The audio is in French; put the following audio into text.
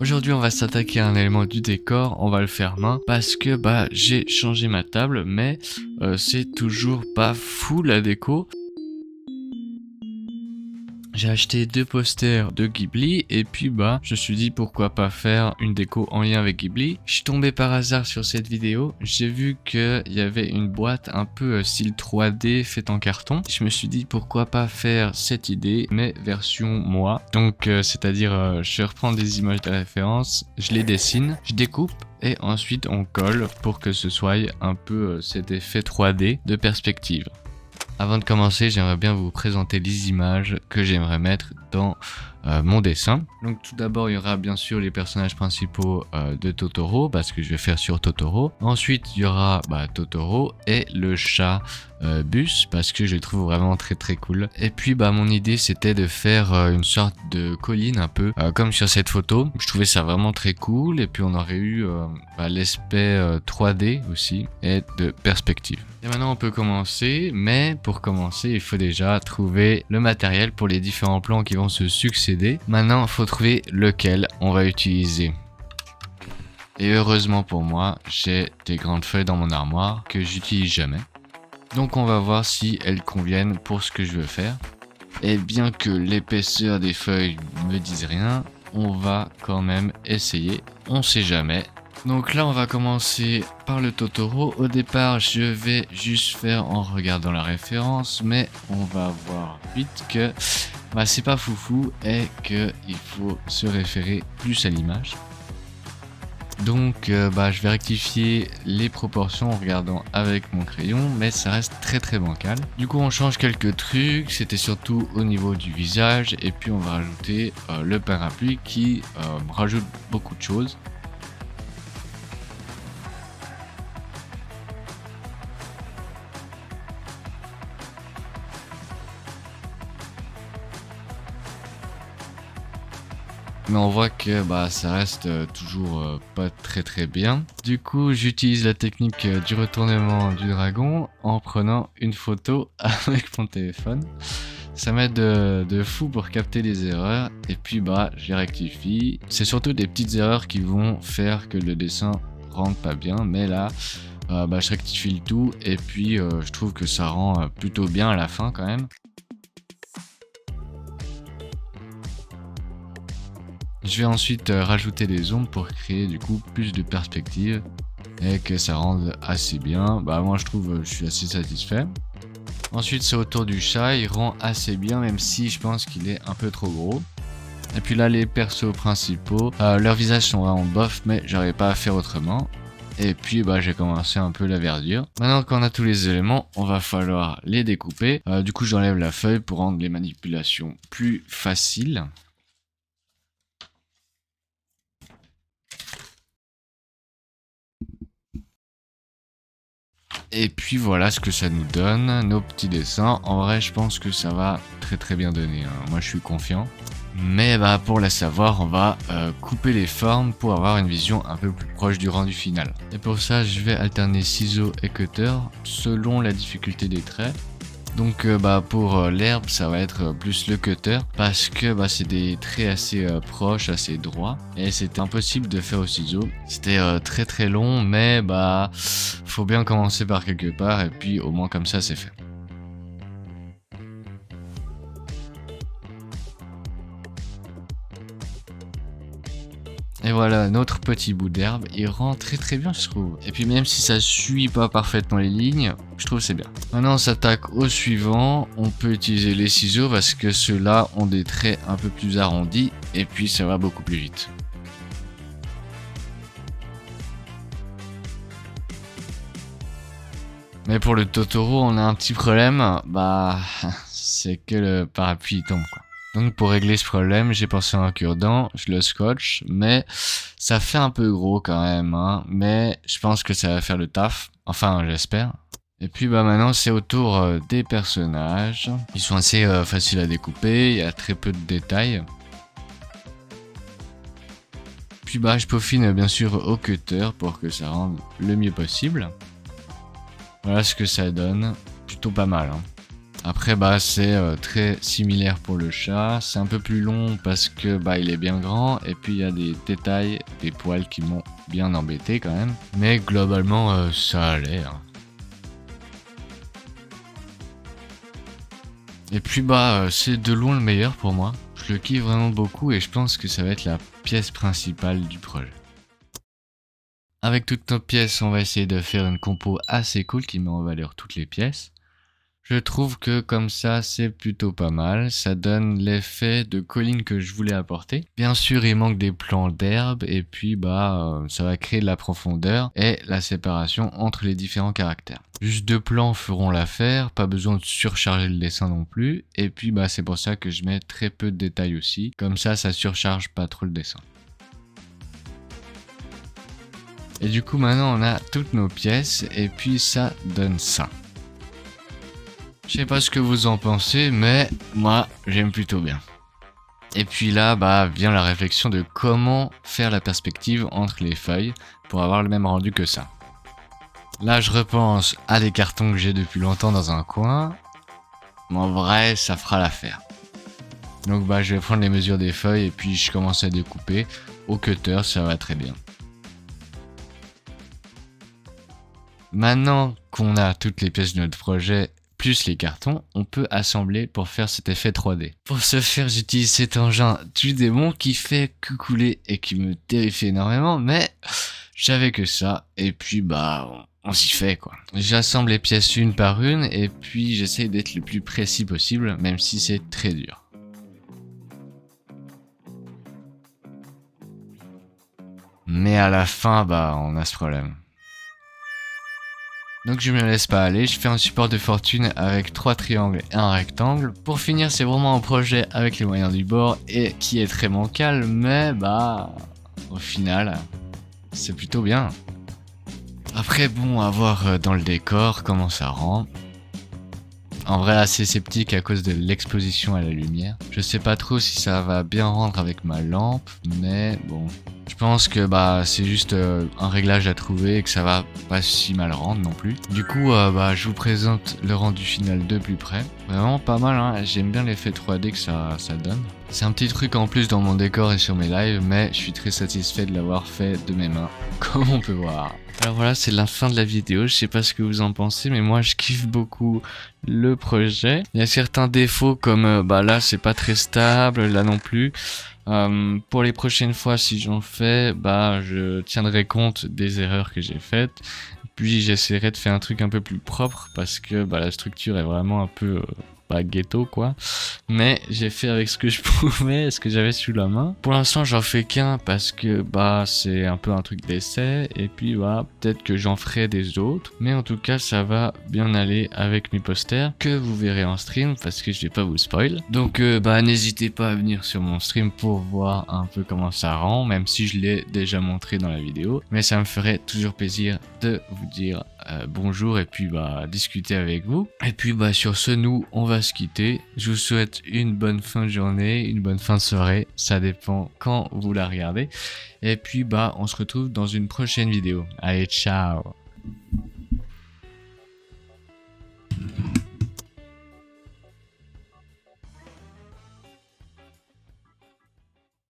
Aujourd'hui, on va s'attaquer à un élément du décor, on va le faire main parce que j'ai changé ma table, mais c'est toujours pas fou la déco. J'ai acheté 2 posters de Ghibli et puis je me suis dit pourquoi pas faire une déco en lien avec Ghibli. Je suis tombé par hasard sur cette vidéo, j'ai vu qu'il y avait une boîte un peu style 3D faite en carton. Je me suis dit pourquoi pas faire cette idée mais version moi. Donc c'est-à-dire je reprends des images de référence, je les dessine, je découpe et ensuite on colle pour que ce soit un peu cet effet 3D de perspective. Avant de commencer, j'aimerais bien vous présenter les images que j'aimerais mettre dans mon dessin. Donc tout d'abord, il y aura bien sûr les personnages principaux de Totoro, parce que je vais faire sur Totoro. Ensuite, il y aura Totoro et le chat Bus, parce que je le trouve vraiment très très cool. Et puis mon idée c'était de faire une sorte de colline un peu comme sur cette photo. Je trouvais ça vraiment très cool et puis on aurait eu l'aspect 3D aussi et de perspective. Et maintenant on peut commencer, mais pour commencer il faut déjà trouver le matériel pour les différents plans qui vont se succéder. Maintenant il faut trouver lequel on va utiliser. Et heureusement pour moi, j'ai des grandes feuilles dans mon armoire que j'utilise jamais. Donc on va voir si elles conviennent pour ce que je veux faire. Et bien que l'épaisseur des feuilles me dise rien, on va quand même essayer, on sait jamais. Donc là on va commencer par le Totoro. Au départ je vais juste faire en regardant la référence, mais on va voir vite que c'est pas foufou et qu'il faut se référer plus à l'image. Donc je vais rectifier les proportions en regardant avec mon crayon, mais ça reste très très bancal. Du coup on change quelques trucs, c'était surtout au niveau du visage, et puis on va rajouter le parapluie qui rajoute beaucoup de choses. Mais on voit que ça reste toujours pas très très bien. Du coup j'utilise la technique du retournement du dragon en prenant une photo avec mon téléphone. Ça m'aide de fou pour capter les erreurs et puis je les rectifie. C'est surtout des petites erreurs qui vont faire que le dessin rentre pas bien, mais là je rectifie le tout et puis je trouve que ça rend plutôt bien à la fin quand même. Je vais ensuite rajouter des ombres pour créer du coup plus de perspective et que ça rende assez bien. Moi je trouve je suis assez satisfait. Ensuite c'est au tour du chat, il rend assez bien même si je pense qu'il est un peu trop gros. Et puis là les persos principaux, leurs visages sont vraiment bof mais j'arrive pas à faire autrement. Et puis j'ai commencé un peu la verdure. Maintenant qu'on a tous les éléments, on va falloir les découper. Du coup j'enlève la feuille pour rendre les manipulations plus faciles. Et puis voilà ce que ça nous donne, nos petits dessins. En vrai je pense que ça va très très bien donner, moi je suis confiant. Mais pour la savoir on va couper les formes pour avoir une vision un peu plus proche du rendu final. Et pour ça je vais alterner ciseaux et cutter selon la difficulté des traits. Donc pour l'herbe ça va être plus le cutter parce que c'est des traits assez proches, assez droits et c'était impossible de faire au ciseau. C'était très très long mais faut bien commencer par quelque part et puis au moins comme ça c'est fait. Et voilà notre petit bout d'herbe, il rend très très bien je trouve. Et puis même si ça suit pas parfaitement les lignes, je trouve c'est bien. Maintenant on s'attaque au suivant, on peut utiliser les ciseaux parce que ceux-là ont des traits un peu plus arrondis et puis ça va beaucoup plus vite. Mais pour le Totoro on a un petit problème, c'est que le parapluie tombe quoi. Donc pour régler ce problème, j'ai pensé à un cure-dent, je le scotche, mais ça fait un peu gros quand même, mais je pense que ça va faire le taf, enfin j'espère. Et puis maintenant c'est au tour des personnages, ils sont assez faciles à découper, il y a très peu de détails. Puis je peaufine bien sûr au cutter pour que ça rende le mieux possible. Voilà ce que ça donne, plutôt pas mal. Après bah c'est très similaire pour le chat, c'est un peu plus long parce que bah il est bien grand et puis il y a des détails, des poils qui m'ont bien embêté quand même. Mais globalement ça allait. Hein. Et puis bah c'est de loin le meilleur pour moi. Je le kiffe vraiment beaucoup et je pense que ça va être la pièce principale du projet. Avec toutes nos pièces, on va essayer de faire une compo assez cool qui met en valeur toutes les pièces. Je trouve que comme ça c'est plutôt pas mal, ça donne l'effet de colline que je voulais apporter. Bien sûr il manque des plans d'herbe et puis bah ça va créer de la profondeur et la séparation entre les différents caractères. Juste 2 plans feront l'affaire, pas besoin de surcharger le dessin non plus. Et puis bah c'est pour ça que je mets très peu de détails aussi, comme ça surcharge pas trop le dessin. Et du coup maintenant on a toutes nos pièces et puis ça donne ça. Je sais pas ce que vous en pensez, mais moi j'aime plutôt bien. Et puis là, bah vient la réflexion de comment faire la perspective entre les feuilles pour avoir le même rendu que ça. Là, je repense à des cartons que j'ai depuis longtemps dans un coin. Mais en vrai, ça fera l'affaire. Donc bah je vais prendre les mesures des feuilles et puis je commence à découper. Au cutter, ça va très bien. Maintenant qu'on a toutes les pièces de notre projet plus les cartons, on peut assembler pour faire cet effet 3D. Pour ce faire, j'utilise cet engin du démon qui fait que couler et qui me terrifie énormément, mais j'avais que ça, et puis bah on s'y fait quoi. J'assemble les pièces une par une, et puis j'essaie d'être le plus précis possible, même si c'est très dur. Mais à la fin, bah on a ce problème. Donc je me laisse pas aller, je fais un support de fortune avec 3 triangles et un rectangle. Pour finir, c'est vraiment un projet avec les moyens du bord et qui est très bancal, mais bah au final, c'est plutôt bien. Après bon, à voir dans le décor comment ça rend. En vrai assez sceptique à cause de l'exposition à la lumière. Je sais pas trop si ça va bien rendre avec ma lampe, mais bon. Je pense que bah c'est juste un réglage à trouver et que ça va pas si mal rendre non plus. Du coup bah je vous présente le rendu final de plus près. Vraiment pas mal hein, j'aime bien l'effet 3D que ça donne. C'est un petit truc en plus dans mon décor et sur mes lives, mais je suis très satisfait de l'avoir fait de mes mains, comme on peut voir. Alors voilà, c'est la fin de la vidéo, je sais pas ce que vous en pensez, mais moi je kiffe beaucoup le projet. Il y a certains défauts comme bah là c'est pas très stable, là non plus. Pour les prochaines fois si j'en fais, bah je tiendrai compte des erreurs que j'ai faites. Puis j'essaierai de faire un truc un peu plus propre parce que bah, la structure est vraiment un peu ghetto quoi. Mais j'ai fait avec ce que je pouvais, ce que j'avais sous la main. Pour l'instant j'en fais qu'un parce que bah c'est un peu un truc d'essai. Et puis bah peut-être que j'en ferai des autres. Mais en tout cas ça va bien aller avec mes posters que vous verrez en stream parce que je vais pas vous spoil. Donc bah n'hésitez pas à venir sur mon stream pour voir un peu comment ça rend. Même si je l'ai déjà montré dans la vidéo. Mais ça me ferait toujours plaisir de vous dire bonjour et puis bah discuter avec vous. Et puis bah sur ce nous on va se quitter. Je vous souhaite une bonne fin de journée, une bonne fin de soirée, ça dépend quand vous la regardez. Et puis bah on se retrouve dans une prochaine vidéo. Allez ciao.